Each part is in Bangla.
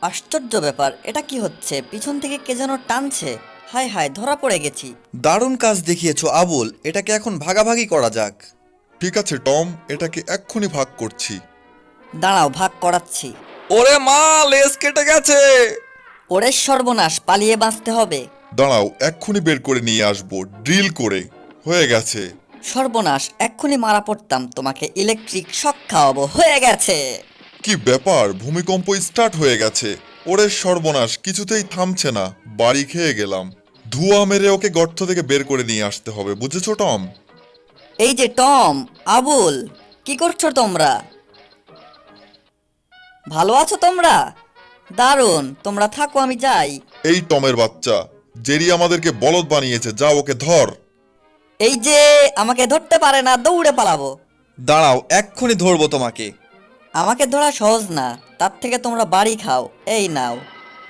আশ্চর্য ব্যাপার, এটা কি হচ্ছে? পিছন থেকে কে যেন টানছে। হায় হায়, ধরা পড়ে গেছি। দারুণ কাজ দেখিয়েছো আবুল, এটাকে এখন ভাগাভাগি করা যাক। ঠিক আছে টম, এটাকে এক্ষুনি ভাগ করছি। দাঁড়াও, ভাগ করাচ্ছি। ওরে মা, লেজ কেটে গেছে। ওরে সর্বনাশ, পালিয়ে বাঁচতে হবে। দাঁড়াও, এক্ষুনি বের করে নিয়ে আসবো ড্রিল করে। হয়ে গেছে। সর্বনাশ, এক্ষুনি মারা পড়তাম। তোমাকে ইলেকট্রিক শক খাওয়াবো। হয়ে গেছে। কি ব্যাপার, ভূমিকম্প স্টার্ট হয়ে গেছে। ওরে সর্বনাশ, কিছুতেই থামছে না। বাড়ি খেয়ে গেলাম। ধোঁয়া মেরে ওকে গর্ত থেকে বের করে নিয়ে আসতে হবে, বুঝেছো টম? এই যে টম, আবুল, কি করছো তোমরা? ভালো আছো তোমরা? দারুণ, তোমরা থাকো, আমি যাই। এই টমের বাচ্চা, জেরি আমাদেরকে বলদ বানিয়েছে, যা ওকে ধর। এই যে, আমাকে ধরতে পারে না, দৌড়ে পালাবো। দাঁড়াও, এক্ষুনি ধরবো তোমাকে। আমাকে ধরা সহজ না, তার থেকে তোমরা বাড়ি খাও। এই নাও,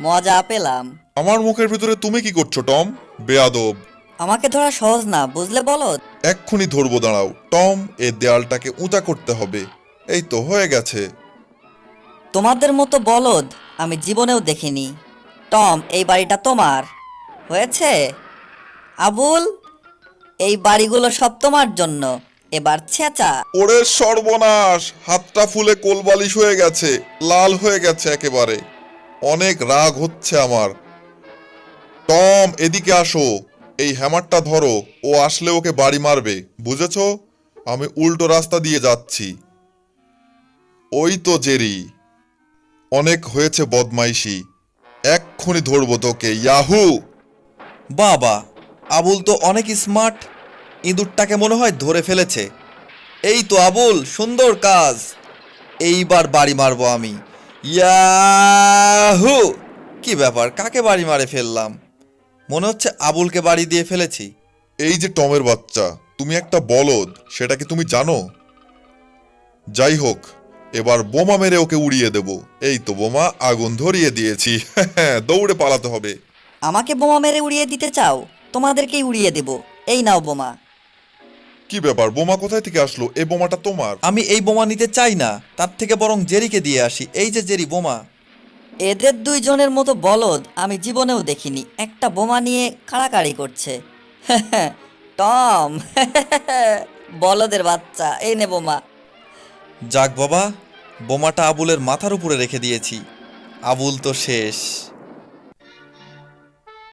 মজা পেলাম। আমার মুখের ভিতরে তুমি কি করছো টম? বেয়াদব। আমাকে ধরা সহজ না, বুঝলে বলদ? এক্ষুনি ধরবো, দাঁড়াও টম, এই দেয়ালটাকে উঁচা করতে হবে। এই তো হয়ে গেছে। তোমাদের মতো বলদ আমি জীবনেও দেখিনি। টম, এই বাড়িটা তোমার হয়েছে। আবুল, এই বাড়িগুলো সব তোমার জন্য। এবার ছেঁচা। ওরে সর্বনাশ, হাতটা ফুলে কোলবালিশ হয়ে গেছে, লাল হয়ে গেছে একেবারে। অনেক রাগ হচ্ছে আমার। টম, এদিকে আসো। এই হ্যামারটা ধরো, ও আসলে ওকে বাড়ি মারবে, বুঝেছো? আমি উল্টো রাস্তা দিয়ে যাচ্ছি। ওই তো জেরি। অনেক হয়েছে বদমাইশি। এক্ষুনি ধরবো তোকে, ইয়াহু। বাবা, আবুল তো অনেক স্মার্ট। ইঁদুরটাকে মনে হয় ধরে ফেলেছে। এই তো আবুল, সুন্দর কাজ। এইবার বাড়ি মারবো আমি। ইয়াহু! কি ব্যাপার, কাকে বাড়ি মারে ফেললাম? মনে হচ্ছে আবুলকে বাড়ি দিয়ে ফেলেছি। এই যে টমের বাচ্চা, তুমি একটা বলদ, সেটা কি তুমি জানো? যাই হোক, এবার বোমা মেরে ওকে উড়িয়ে দেব। এই তো বোমা, আগুন ধরিয়ে দিয়েছি। দৌড়ে পালাতে হবে। আমাকে বোমা মেরে উড়িয়ে দিতে চাও? তোমাদেরকেই উড়িয়ে দেব। এই নাও বোমা। কি ব্যাপার, বোমা কোথায় থেকে আসলো? এই বোমাটা তোমার? আমি এই বোমা নিতে চাই না, তার থেকে বরং জেরিকে দিয়ে আসি। এই যে জেরি, বোমা। এদের দুইজনের মতো বলদ আমি জীবনেও দেখিনি। একটা বোমা নিয়ে কাড়াকাড়ি করছে। টম, বলদের বাচ্চা, এই নে বোমা। যাক বাবা, বোমাটা আবুলের মাথার উপরে রেখে দিয়েছি। আবুল তো শেষ।